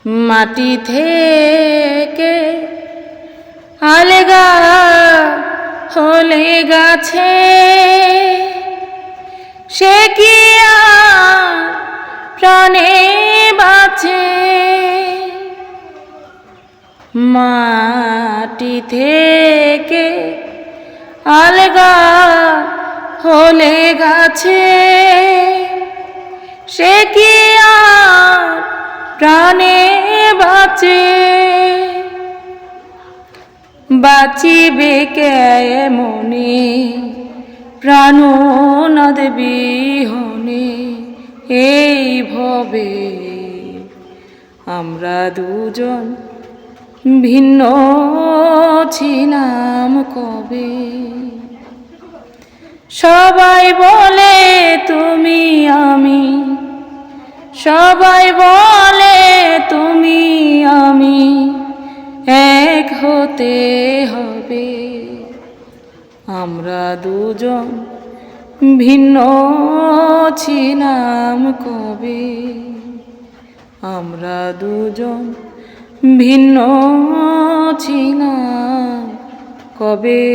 মাটি থেকে আলগা হলে গাছে সে কি আর প্রাণে বাঁচে। মাটি থেকে আলগা হলে গাছে সে কি আর প্রাণে বাঁচে। বাঁচিবে কেমনে প্রাণনাদ বিহনে এই ভবে আমরা দুজন ভিন্ন ছিলাম কবে। সবাই বলে তুমি আমি, সবাই বলে তুমি আমি এক হতে হবে। আমরা দুজন ভিন্ন ছিলাম কবে, আমরা দুজন ভিন্ন ছিলাম কবে।